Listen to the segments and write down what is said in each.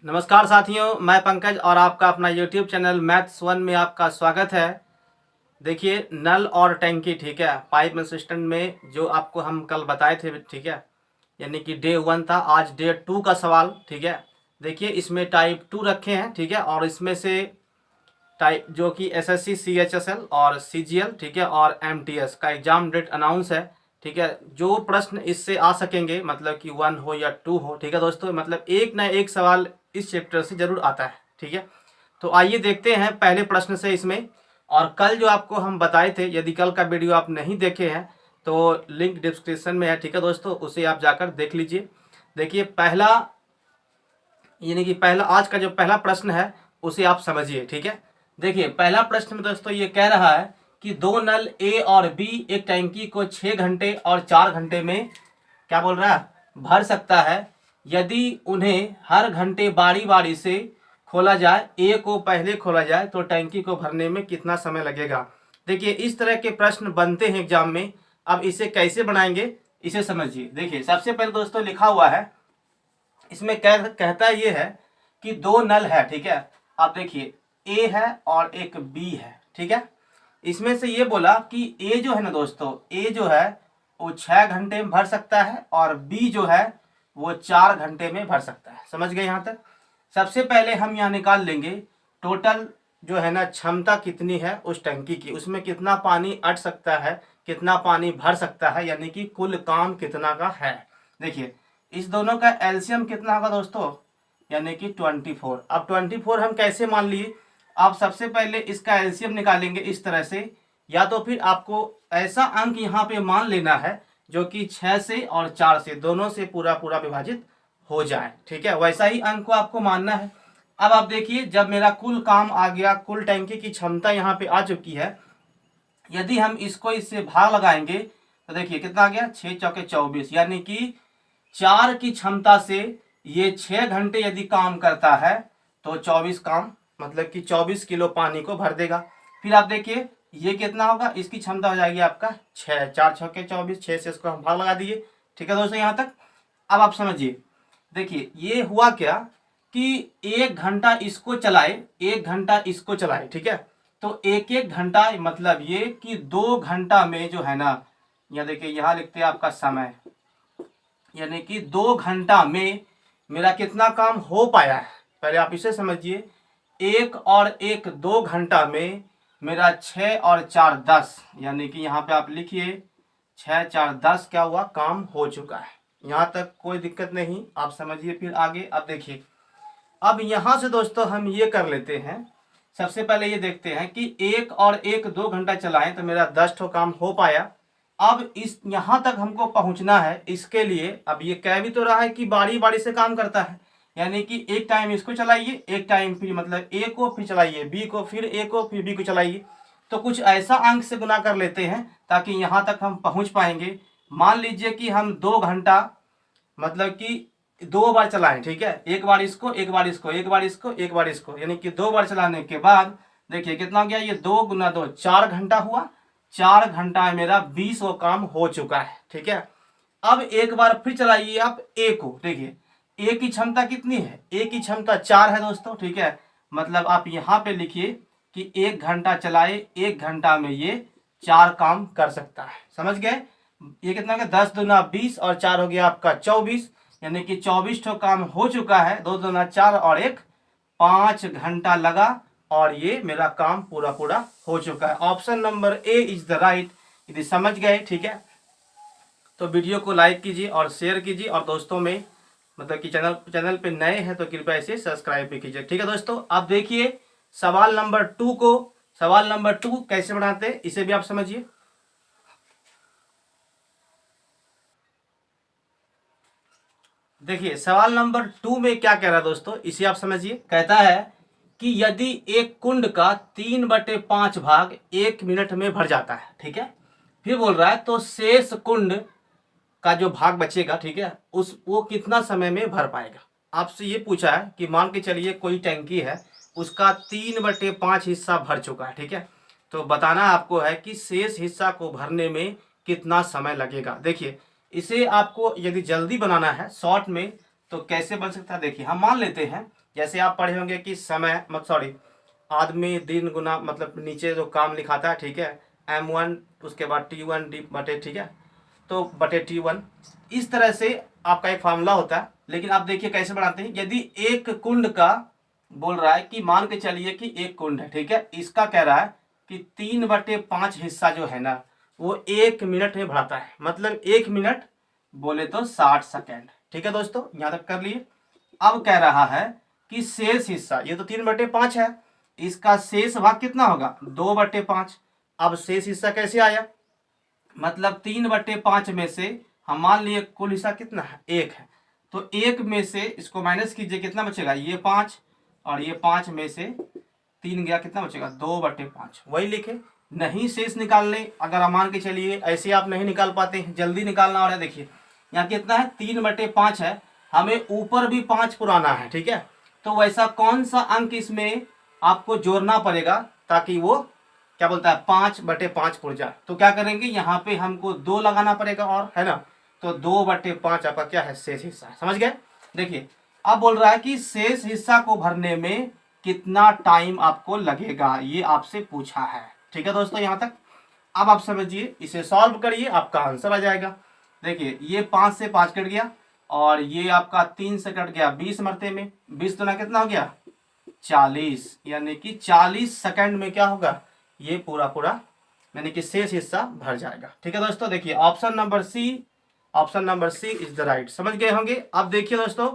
नमस्कार साथियों, मैं पंकज और आपका अपना YouTube चैनल मैथ्स वन में आपका स्वागत है। देखिए, नल और टैंकी, ठीक है, पाइप असिस्टेंट में जो आपको हम कल बताए थे, ठीक है, यानी कि डे 1 था, आज डे 2 का सवाल, ठीक है। देखिए, इसमें टाइप 2 रखे हैं, ठीक है, और इसमें से टाइप जो कि SSC CHSL और CGL, ठीक है, और MTS का एग्जाम डेट अनाउंस है, ठीक है। जो प्रश्न इससे आ सकेंगे, मतलब कि 1 हो या 2 हो, ठीक है दोस्तों, मतलब एक ना एक सवाल इस चैप्टर से जरूर आता है, ठीक है। तो आइए देखते हैं पहले प्रश्न से इसमें। और कल जो आपको हम बताए थे, यदि कल का वीडियो आप नहीं देखे हैं तो लिंक डिस्क्रिप्शन में है, ठीक है दोस्तों, उसे आप जाकर देख लीजिए। देखिए, पहला यानी कि पहला आज का जो पहला प्रश्न है उसे आप समझिए, ठीक है। देखिए, पहला प्रश्न में दोस्तों ये कह रहा है कि दो नल ए और बी एक टैंकी को 6 घंटे और 4 घंटे में क्या बोल रहा है, भर सकता है। यदि उन्हें हर घंटे बारी बारी से खोला जाए, ए को पहले खोला जाए, तो टैंकी को भरने में कितना समय लगेगा। देखिए, इस तरह के प्रश्न बनते हैं एग्जाम में। अब इसे कैसे बनाएंगे, इसे समझिए। देखिए, सबसे पहले दोस्तों लिखा हुआ है, इसमें कहता ये है कि दो नल है, ठीक है। आप देखिए, ए है और एक बी है, ठीक है। इसमें से ये बोला कि ए जो है ना दोस्तों, ए जो है वो 6 घंटे में भर सकता है और बी जो है वो 4 घंटे में भर सकता है। समझ गए यहाँ तक। सबसे पहले हम यहाँ निकाल लेंगे टोटल जो है ना क्षमता कितनी है उस टंकी की, उसमें कितना पानी अट सकता है, कितना पानी भर सकता है, यानी कि कुल काम कितना का है। देखिए, इस दोनों का एलसीएम कितना होगा दोस्तों, यानी कि 24। अब 24 हम कैसे मान लिए, आप सबसे पहले इसका एलसीएम निकालेंगे इस तरह से, या तो फिर आपको ऐसा अंक यहाँ पे मान लेना है जो कि 6 से और 4 से दोनों से पूरा पूरा विभाजित हो जाए, ठीक है। वैसा ही अंक को आपको मानना है। अब आप देखिए, जब मेरा कुल काम आ गया, कुल टैंकी की क्षमता यहाँ पे आ चुकी है, यदि हम इसको इससे भाग लगाएंगे तो देखिए कितना आ गया, 6 चौके 24, यानी कि 4 की क्षमता से ये 6 घंटे यदि काम करता है तो 24 काम, मतलब कि 24 किलो पानी को भर देगा। फिर आप देखिए ये कितना होगा, इसकी क्षमता हो जाएगी आपका 6, 4 छक्के 24, 6 से इसको हम भाग लगा दिए, ठीक है दोस्तों यहाँ तक। अब आप समझिए, देखिए ये हुआ क्या कि 1 घंटा इसको चलाए, 1 घंटा इसको चलाए, ठीक है। तो एक एक घंटा मतलब ये कि 2 घंटा में जो है ना, या देखिए यहाँ लिखते हैं आपका समय, यानी कि 2 घंटा में मेरा कितना काम हो पाया है। पहले आप इसे समझिए, 1 और 1 2 घंटा में मेरा 6 और 4 10, यानी कि यहाँ पे आप लिखिए 6 4 10 क्या हुआ, काम हो चुका है। यहाँ तक कोई दिक्कत नहीं, आप समझिए। फिर आगे अब देखिए, अब यहाँ से दोस्तों हम ये कर लेते हैं। सबसे पहले ये देखते हैं कि 1 और 1 2 घंटा चलाएं तो मेरा 10 ठो काम हो पाया। अब इस यहाँ तक हमको पहुंचना है, इसके लिए अब ये कह भी तो रहा है कि बारी बारी से काम करता है, यानी कि एक टाइम इसको चलाइए, एक टाइम फिर मतलब ए को, फिर चलाइए बी को, फिर ए को, फिर बी को चलाइए। तो कुछ ऐसा अंक से गुना कर लेते हैं ताकि यहाँ तक हम पहुँच पाएंगे। मान लीजिए कि हम 2 घंटा मतलब कि 2 बार चलाएं, ठीक है, एक बार इसको, एक बार इसको, एक बार इसको, एक बार इसको, यानी कि 2 बार चलाने के बाद देखिए कितना हो गया, ये 2 गुना 2 4 घंटा हुआ। 4 घंटा में मेरा 20 काम हो चुका है, ठीक है। अब एक बार फिर चलाइए आप ए को, देखिए ए की क्षमता कितनी है, ए की क्षमता 4 है दोस्तों, ठीक है। मतलब आप यहाँ पे लिखिए कि 1 घंटा चलाए, 1 घंटा में ये 4 काम कर सकता है। समझ गए। ये कितना हो गया, 10 दूना 20 और 4 हो गया आपका 24, यानी कि 24 ठो काम हो चुका है। 2 दूना 4 और 1 5 घंटा लगा और ये मेरा काम पूरा पूरा हो चुका है। Option number A is the right. यदि समझ गए, ठीक है, तो वीडियो को लाइक कीजिए और शेयर कीजिए, और दोस्तों में मतलब कि चैनल पे नए हैं तो कृपया इसे सब्सक्राइब भी कीजिए, ठीक है दोस्तों। अब देखिए सवाल नंबर 2 को, सवाल नंबर 2 कैसे बनाते हैं इसे भी आप समझिए। देखिए सवाल नंबर 2 में क्या कह रहा है दोस्तों, इसे आप समझिए। कहता है कि यदि एक कुंड का 3/5 भाग 1 मिनट में भर जाता है, ठीक है, फिर बोल रहा है तो शेष कुंड का जो भाग बचेगा, ठीक है, उस वो कितना समय में भर पाएगा। आपसे ये पूछा है कि मान के चलिए कोई टैंकी है, उसका 3/5 हिस्सा भर चुका है, ठीक है, तो बताना आपको है कि शेष हिस्सा को भरने में कितना समय लगेगा। देखिए, इसे आपको यदि जल्दी बनाना है शॉर्ट में तो कैसे बन सकता है। देखिए, हम मान लेते हैं जैसे आप पढ़े होंगे कि समय सॉरी आदमी दिन गुना मतलब नीचे जो काम लिखाता है, ठीक है, M1 उसके बाद T1 डी बटे, ठीक है, तो बटे T1, इस तरह से आपका एक फार्मूला होता है। लेकिन आप देखिए कैसे बनाते हैं। यदि एक कुंड का बोल रहा है कि मान के चलिए कि एक कुंड है, ठीक है, इसका कह रहा है कि 3/5 हिस्सा जो है ना वो 1 मिनट में भराता है, मतलब 1 मिनट बोले तो 60 सेकेंड। ठीक है दोस्तों, यहां तक कर लिए। अब कह रहा है कि शेष हिस्सा, ये तो 3/5 है, इसका शेष भाग कितना होगा, 2/5। अब शेष हिस्सा कैसे आया, मतलब 3/5 में से हम मान लिए कुल हिस्सा कितना है, 1 है, तो 1 में से इसको माइनस कीजिए, कितना बचेगा, ये 5, और ये 5 में से 3 गया, कितना बचेगा, 2/5। वही लिखे। नहीं शेष निकालने, अगर हम मान के चलिए ऐसे आप नहीं निकाल पाते हैं, जल्दी निकालना हो रहा है, देखिए यहाँ कितना है, 3/5 है, हमें ऊपर भी 5 पुराना है, ठीक है, तो वैसा कौन सा अंक इसमें आपको जोड़ना पड़ेगा ताकि वो क्या बोलता है 5/5 पुर जाए। तो क्या करेंगे, यहाँ पे हमको 2 लगाना पड़ेगा, और है ना, तो 2/5 आपका क्या है, शेष हिस्सा है। समझ गए। देखिए अब बोल रहा है कि शेष हिस्सा को भरने में कितना टाइम आपको लगेगा, ये आपसे पूछा है। ठीक है दोस्तों, यहाँ तक। अब आप समझिए, इसे सॉल्व करिए, आपका आंसर आ जाएगा। देखिए ये 5 से 5 कट गया, और ये आपका 3 से कट गया 20 मरते में, 20 दुना कितना हो गया, 40, यानी कि 40 सेकंड में क्या होगा, ये पूरा पूरा यानी कि शेष हिस्सा भर जाएगा। ठीक है दोस्तों, देखिए option number C is the right. समझ गए होंगे। अब देखिए दोस्तों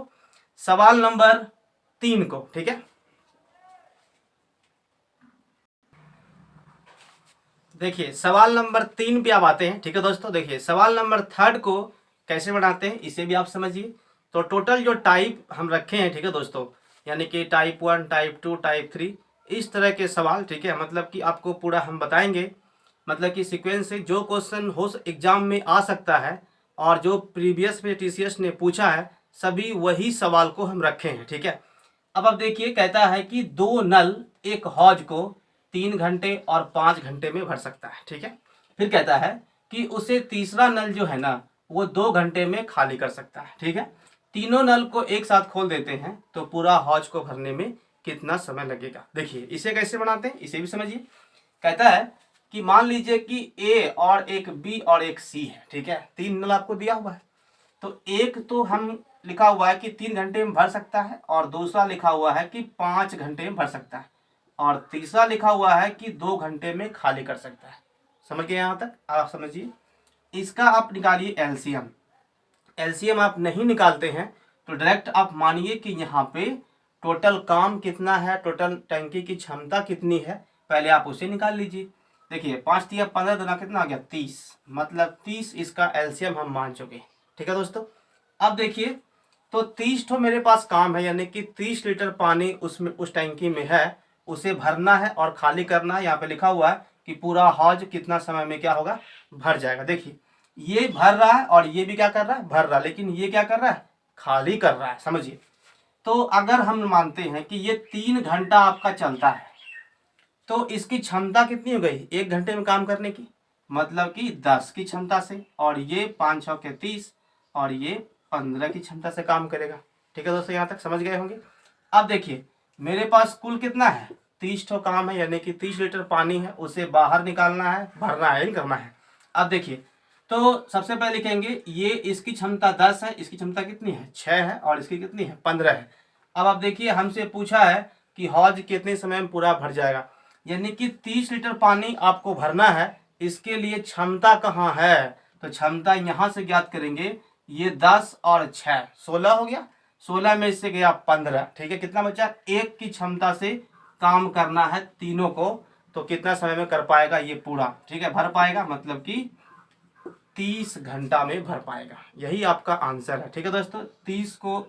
सवाल नंबर 3 को, ठीक है, देखिए सवाल नंबर 3 पे आप आते हैं। ठीक है दोस्तों, देखिए सवाल नंबर 3 को कैसे बनाते हैं इसे भी आप समझिए। तो टोटल जो टाइप हम रखे हैं, ठीक है दोस्तों, यानी कि टाइप 1, टाइप 2, टाइप 3, इस तरह के सवाल, ठीक है, मतलब कि आपको पूरा हम बताएंगे, मतलब कि सीक्वेंस से जो क्वेश्चन हो एग्जाम में आ सकता है और जो प्रीवियस में TCS ने पूछा है, सभी वही सवाल को हम रखे हैं। ठीक है। अब आप देखिए, कहता है कि 2 नल एक हौज को 3 घंटे और 5 घंटे में भर सकता है। ठीक है। फिर कहता है कि उसे तीसरा नल जो है ना वो 2 घंटे में खाली कर सकता है। ठीक है। तीनों नल को एक साथ खोल देते हैं तो पूरा हौज को भरने में कितना समय लगेगा। देखिए इसे कैसे बनाते हैं इसे भी समझिए। कहता है कि मान लीजिए कि ए और एक बी और एक सी है। ठीक है। 3 नल आपको दिया हुआ है, तो एक तो हम लिखा हुआ है कि 3 घंटे में भर सकता है, और दूसरा लिखा हुआ है कि 5 घंटे में भर सकता है, और तीसरा लिखा हुआ है कि 2 घंटे में खाली कर सकता है। समझ गए यहाँ तक। आप समझिए, इसका आप निकालिए एलसीएम। एलसीएम आप नहीं निकालते हैं तो डायरेक्ट आप मानिए कि यहाँ पे टोटल काम कितना है, टोटल टंकी की क्षमता कितनी है, पहले आप उसे निकाल लीजिए। देखिए 5 तिया 15 गुना कितना आ गया, 30, मतलब 30 इसका एलसीएम हम मान चुके हैं। ठीक है दोस्तों। अब देखिए, तो 30 तो मेरे पास काम है, यानी कि 30 लीटर पानी उसमें उस टैंकी में है, उसे भरना है और खाली करना है। यहाँ पे लिखा हुआ है कि पूरा हौज कितना समय में क्या होगा, भर जाएगा। देखिए ये भर रहा है और ये भी क्या कर रहा है, भर रहा है, लेकिन ये क्या कर रहा है, खाली कर रहा है। समझिए, तो अगर हम मानते हैं कि ये 3 घंटा आपका चलता है तो इसकी क्षमता कितनी हो गई 1 घंटे में काम करने की, मतलब कि 10 की क्षमता से, और ये 5 6 के 30, और ये 15 की क्षमता से काम करेगा। ठीक है दोस्तों, यहाँ तक समझ गए होंगे। अब देखिए मेरे पास कुल कितना है, 30 ठो काम है, यानी कि 30 लीटर पानी है, उसे बाहर निकालना है, भरना है, नहीं करना है। अब देखिए, तो सबसे पहले लिखेंगे ये इसकी क्षमता 10 है, इसकी क्षमता कितनी है 6 है, और इसकी कितनी है 15 है। अब आप देखिए हमसे पूछा है कि हौज कितने समय में पूरा भर जाएगा, यानी कि 30 लीटर पानी आपको भरना है, इसके लिए क्षमता कहाँ है, तो क्षमता यहाँ से ज्ञात करेंगे। ये 10 और 6 16 हो गया, 16 में से गया 15। ठीक है, कितना बचा, 1 की क्षमता से काम करना है तीनों को, तो कितना समय में कर पाएगा ये पूरा, ठीक है, भर पाएगा, मतलब कि 30 घंटा में भर पाएगा। यही आपका आंसर है। ठीक है दोस्तों, 30 को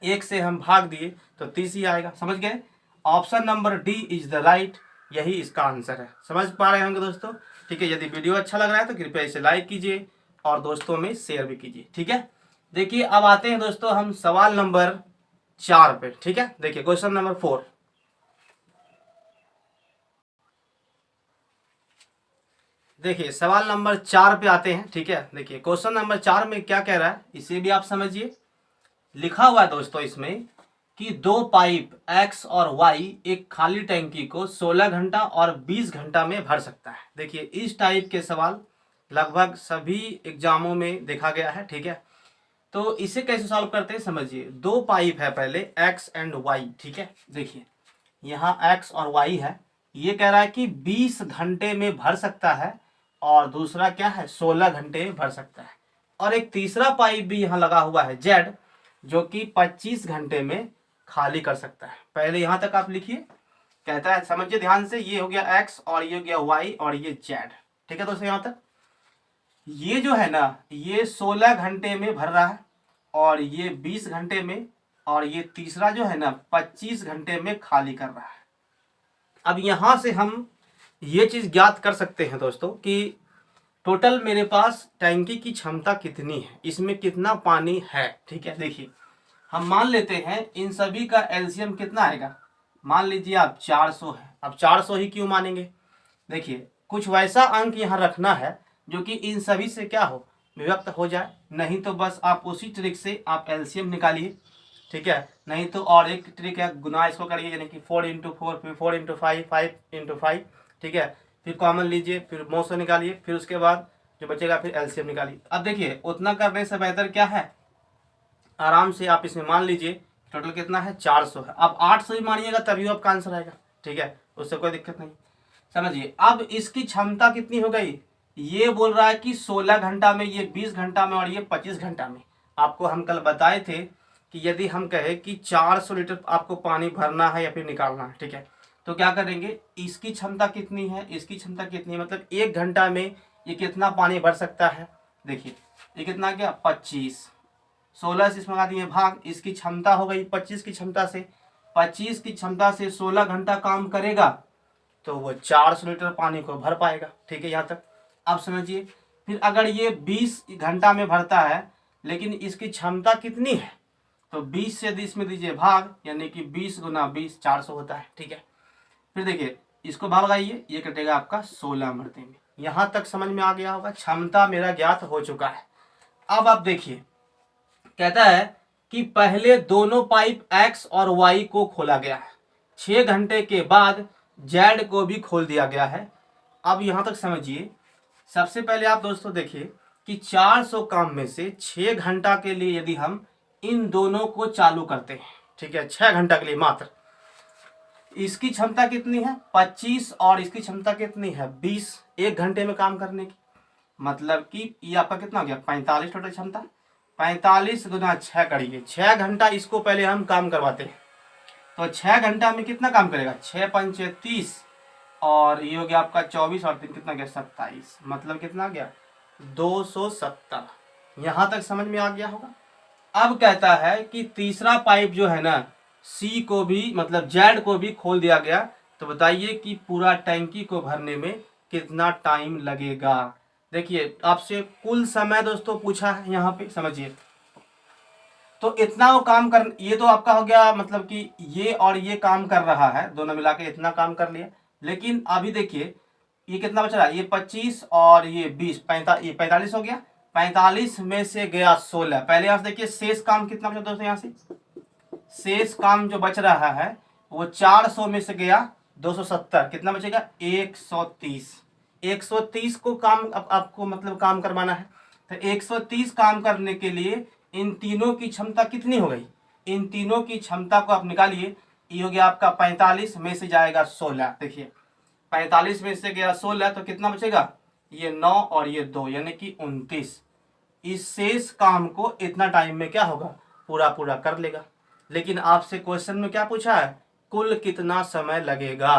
1 से हम भाग दिए तो 30 ही आएगा। समझ गए। Option number D is the right, यही इसका आंसर है। समझ पा रहे होंगे दोस्तों। ठीक है, यदि वीडियो अच्छा लग रहा है तो कृपया इसे लाइक कीजिए और दोस्तों में शेयर भी कीजिए। ठीक है। देखिए अब आते हैं दोस्तों हम सवाल नंबर 4 पे। ठीक है, देखिए क्वेश्चन नंबर 4। देखिए सवाल नंबर 4 पे आते हैं। ठीक है, देखिए क्वेश्चन नंबर 4 में क्या कह रहा है इसे भी आप समझिए। लिखा हुआ है दोस्तों इसमें कि दो पाइप एक्स और वाई एक खाली टैंकी को 16 घंटा और 20 घंटा में भर सकता है। देखिए इस टाइप के सवाल लगभग सभी एग्जामों में देखा गया है, ठीक है। तो इसे कैसे सॉल्व करते हैं समझिए। दो पाइप है, पहले एक्स एंड वाई, ठीक है। देखिए यहाँ एक्स और वाई है, ये कह रहा है कि 20 घंटे में भर सकता है और दूसरा क्या है 16 घंटे में भर सकता है। और एक तीसरा पाइप भी यहाँ लगा हुआ है जेड, जो कि 25 घंटे में खाली कर सकता है। पहले यहाँ तक आप लिखिए, कहता है समझिए ध्यान से, ये हो गया एक्स और ये हो गया वाई और ये जेड, ठीक है दोस्तों। यहाँ तक ये जो है ना ये 16 घंटे में भर रहा है और ये 20 घंटे में, और ये तीसरा जो है ना 25 घंटे में खाली कर रहा है। अब यहां से हम ये चीज ज्ञात कर सकते हैं दोस्तों कि टोटल मेरे पास टैंकी की क्षमता कितनी है, इसमें कितना पानी है, ठीक है। देखिए हम मान लेते हैं इन सभी का एलसीएम कितना आएगा, मान लीजिए आप 400 है। अब 400 ही क्यों मानेंगे, देखिए कुछ वैसा अंक यहाँ रखना है जो कि इन सभी से क्या हो, विभक्त हो जाए। नहीं तो बस आप उसी ट्रिक से आप एलसीएम निकालिए, ठीक है। नहीं तो और एक ट्रिक है, गुना इसको करिए, यानी कि 4 इंटू 4, फिर 4 इंटू 5, 5 इंटू 5, ठीक है। फिर कॉमन लीजिए, फिर मौ से निकालिए, फिर उसके बाद जो बचेगा फिर एलसीएम निकालिए। अब देखिए उतना करने से बेहतर क्या है, आराम से आप इसमें मान लीजिए टोटल कितना है 400 है। अब 800 ही मानिएगा तभी आपका आंसर आएगा, ठीक है, उससे कोई दिक्कत नहीं। समझिए अब इसकी क्षमता कितनी हो गई, ये बोल रहा है कि 16 घंटा में, ये 20 घंटा में और ये 25 घंटा में। आपको हम कल बताए थे कि यदि हम कहे कि 400 लीटर आपको पानी भरना है या फिर निकालना है, ठीक है, तो क्या करेंगे, इसकी क्षमता कितनी है, इसकी क्षमता कितनी है, मतलब 1 घंटा में ये कितना पानी भर सकता है। देखिए ये कितना गया 25, 16 से इसमें लगा दिए भाग, इसकी क्षमता हो गई 25 की क्षमता से, 25 की क्षमता से 16 घंटा काम करेगा तो वो 400 लीटर पानी को भर पाएगा, ठीक है। यहाँ तक आप समझिए। फिर अगर ये 20 घंटा में भरता है लेकिन इसकी क्षमता कितनी है, तो 20 से इसमें दीजिए भाग, यानी कि 20 गुना 20 400 होता है, ठीक है। फिर देखिए इसको भाग लगाइए, ये कटेगा आपका 16 मरते में। यहाँ तक समझ में आ गया होगा, क्षमता मेरा ज्ञात हो चुका है। अब आप देखिए कहता है कि पहले दोनों पाइप एक्स और वाई को खोला गया है, 6 घंटे के बाद जेड को भी खोल दिया गया है। अब यहां तक समझिए, सबसे पहले आप दोस्तों देखिए कि 400 काम में से 6 घंटा के लिए यदि हम इन दोनों को चालू करते हैं, ठीक है, 6 घंटा के लिए मात्र, इसकी क्षमता कितनी है 25 और इसकी क्षमता कितनी है 20, 1 घंटे में काम करने की, मतलब कि ये आपका कितना हो गया 45 टोटल क्षमता। 45 गुना 6 करिए, 6 घंटा इसको पहले हम काम करवाते हैं, तो 6 घंटा में कितना काम करेगा, 6 पंचे 30 और ये हो गया आपका 24 और 3 कितना गया 27, मतलब कितना गया 270। यहां तक समझ में आ गया होगा। अब कहता है कि तीसरा पाइप जो है ना सी को भी, मतलब जेड को भी खोल दिया गया, तो बताइए कि पूरा टैंकी को भरने में कितना टाइम लगेगा। देखिए आपसे कुल समय दोस्तों पूछा है यहाँ पे, समझिए। तो इतना वो काम कर, ये तो आपका हो गया, मतलब कि ये और ये काम कर रहा है, दोनों मिला के इतना काम कर लिया। लेकिन अभी देखिए ये कितना बच रहा है, ये 25 और ये 20, 45 हो गया। 45 में से गया 16, पहले यहाँ से देखिए शेष काम कितना बचा दोस्तों, यहाँ से शेष काम जो बच रहा है वो 400 में से गया 270, कितना बचेगा 130। 130 को काम आपको मतलब काम करवाना है, तो 130 काम करने के लिए इन तीनों की क्षमता कितनी हो गई, इन तीनों की क्षमता को आप निकालिए। ये हो गया आपका 45 में से जाएगा 16, देखिए 45 में से गया 16 तो कितना बचेगा, ये 9 और ये 2 यानी कि 29। इस शेष काम को इतना टाइम में क्या होगा, पूरा पूरा कर लेगा। लेकिन आपसे क्वेश्चन में क्या पूछा है, कुल कितना समय लगेगा।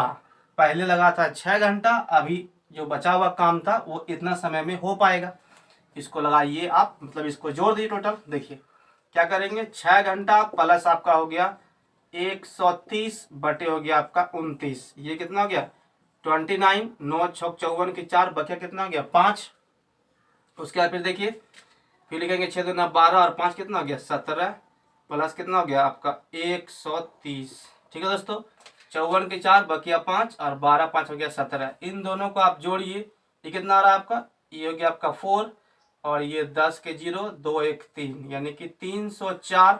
पहले लगा था 6 घंटा, अभी जो बचा हुआ काम था वो इतना समय में हो पाएगा। इसको लगाइए आप, मतलब इसको जोड़ दीजिए टोटल। देखिए क्या करेंगे, 6 घंटा प्लस आपका हो गया 130 बटे हो गया आपका 29, ये कितना हो गया 29, 9 छक 54 के 4 बचा कितना हो गया 5। उसके बाद फिर देखिए फिर लिखेंगे 6 दूना 12 और 5 कितना हो गया 17, प्लस कितना हो गया आपका 130, ठीक है दोस्तों। 54 के 4 बकिया 5 और 12 5 हो गया 17। इन दोनों को आप जोड़िए, ये कितना आ रहा है आपका, ये हो गया आपका 4 और ये 10 के 0 2 1 3, यानी कि 304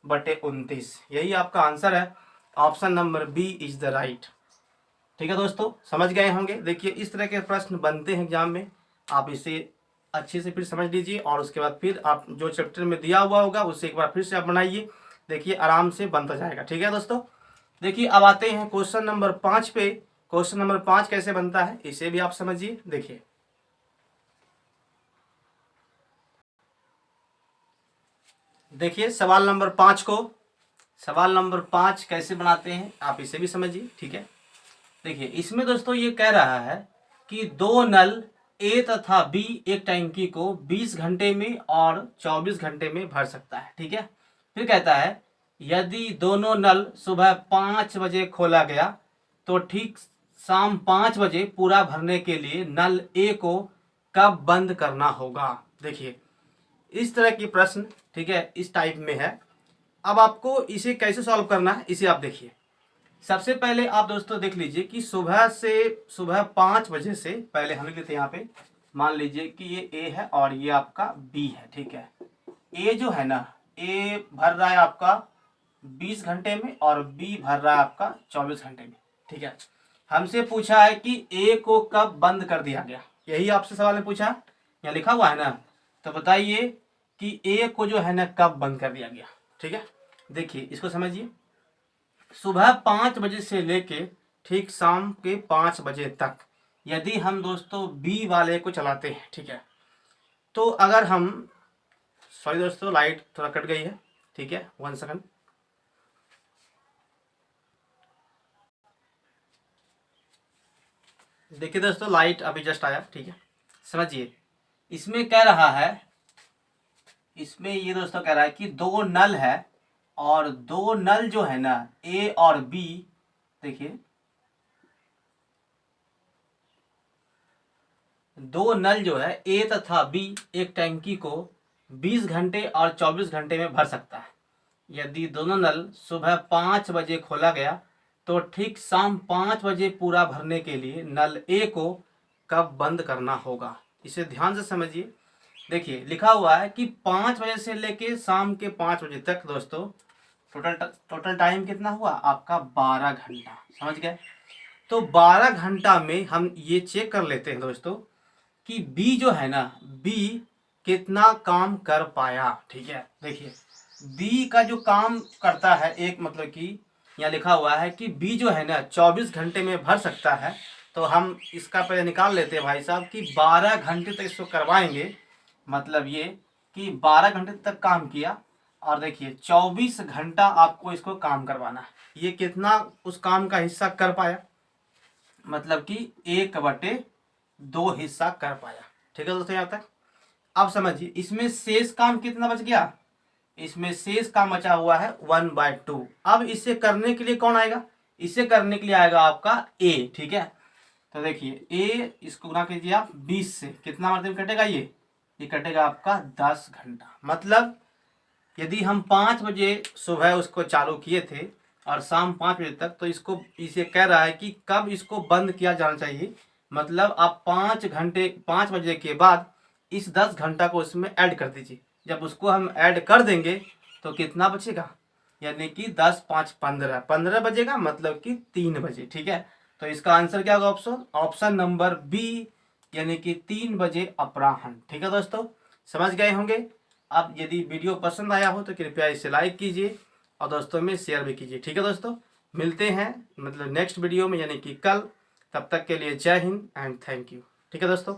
बटे 29, यही आपका आंसर है। Option number B is the right. ठीक है दोस्तों, समझ गए होंगे। देखिए इस तरह के प्रश्न बनते हैं एग्जाम में, आप इसे अच्छे से फिर समझ लीजिए और उसके बाद फिर आप जो चैप्टर में दिया हुआ होगा उसे एक बार फिर से आप बनाइए, देखिए आराम से बनता जाएगा। ठीक है दोस्तों, देखिए अब आते हैं क्वेश्चन नंबर 5 पे। क्वेश्चन नंबर 5 कैसे बनता है इसे भी आप समझिए। देखिए देखिए सवाल नंबर 5 को, सवाल नंबर 5 कैसे बनाते हैं आप इसे भी समझिए। ठीक है, देखिए इसमें दोस्तों ये कह रहा है कि दो नल ए तथा बी एक टैंकी को 20 घंटे में और 24 घंटे में भर सकता है। ठीक है, फिर कहता है यदि दोनों नल सुबह 5 बजे खोला गया तो ठीक शाम 5 बजे पूरा भरने के लिए नल ए को कब बंद करना होगा। देखिए इस तरह की प्रश्न, ठीक है, इस टाइप में है। अब आपको इसे कैसे सॉल्व करना है इसे आप देखिए। सबसे पहले आप दोस्तों देख लीजिए कि सुबह 5 बजे से पहले हम लिख लेते हैं यहाँ पे, मान लीजिए कि ये ए है और ये आपका बी है। ठीक है, ए जो है ना, ए भर रहा है आपका 20 घंटे में और बी भर रहा है आपका 24 घंटे में। ठीक है, हमसे पूछा है कि ए को कब बंद कर दिया गया, यही आपसे सवाल में पूछा, यहाँ लिखा हुआ है ना, तो बताइए कि ए को जो है ना कब बंद कर दिया गया। ठीक है, देखिए इसको समझिए। सुबह 5 बजे से लेके ठीक शाम के 5 बजे तक यदि हम दोस्तों बी वाले को चलाते हैं, ठीक है, तो अगर हम, सॉरी दोस्तों लाइट थोड़ा कट गई है, ठीक है, 1 सेकंड। देखिए दोस्तों लाइट अभी जस्ट आया। ठीक है, समझिए इसमें कह रहा है, इसमें ये दोस्तों कह रहा है कि दो नल है और दो नल जो है ना ए और बी, देखिए दो नल जो है ए तथा बी एक टैंकी को 20 घंटे और 24 घंटे में भर सकता है। यदि दोनों नल सुबह 5 बजे खोला गया तो ठीक शाम 5 बजे पूरा भरने के लिए नल ए को कब बंद करना होगा। इसे ध्यान से समझिए। देखिए लिखा हुआ है कि 5 बजे से लेके शाम के 5 बजे तक दोस्तों टोटल टाइम कितना हुआ आपका 12 घंटा। समझ गए, तो 12 घंटा में हम ये चेक कर लेते हैं दोस्तों कि बी जो है ना, बी कितना काम कर पाया। ठीक है, देखिए बी का जो काम करता है, एक मतलब कि यहाँ लिखा हुआ है कि बी जो है ना 24 घंटे में भर सकता है, तो हम इसका पहले निकाल लेते हैं भाई साहब कि 12 घंटे तक इसको करवाएंगे, मतलब ये कि 12 घंटे तक काम किया और देखिए 24 घंटा आपको इसको काम करवाना है। ये कितना उस काम का हिस्सा कर पाया, मतलब कि 1/2 हिस्सा कर पाया। ठीक है दोस्तों यहाँ तक। अब समझिए इसमें शेष काम कितना बच गया, इसमें शेष काम बचा हुआ है 1/2। अब इसे करने के लिए कौन आएगा, इसे करने के लिए आएगा आपका ए। ठीक है, तो देखिए ए इसको गुना कीजिए आप 20 से, कितना मतलब कटेगा ये कटेगा आपका 10 घंटा। मतलब यदि हम 5 बजे सुबह उसको चालू किए थे और शाम 5 बजे तक, तो इसको इसे कह रहा है कि कब इसको बंद किया जाना चाहिए। मतलब आप 5 बजे के बाद इस 10 घंटा को उसमें ऐड कर दीजिए। जब उसको हम ऐड कर देंगे तो कितना बचेगा, यानी कि 10 5 15 बजेगा, मतलब कि 3 बजे। ठीक है, तो इसका आंसर क्या होगा, ऑप्शन नंबर बी, यानी कि 3 बजे अपराह्न। ठीक है दोस्तों, समझ गए होंगे। अब यदि वीडियो पसंद आया हो तो कृपया इसे लाइक कीजिए और दोस्तों में शेयर भी कीजिए। ठीक है दोस्तों, मिलते हैं मतलब नेक्स्ट वीडियो में, यानी कि कल। तब तक के लिए जय हिंद एंड थैंक यू। ठीक है दोस्तों।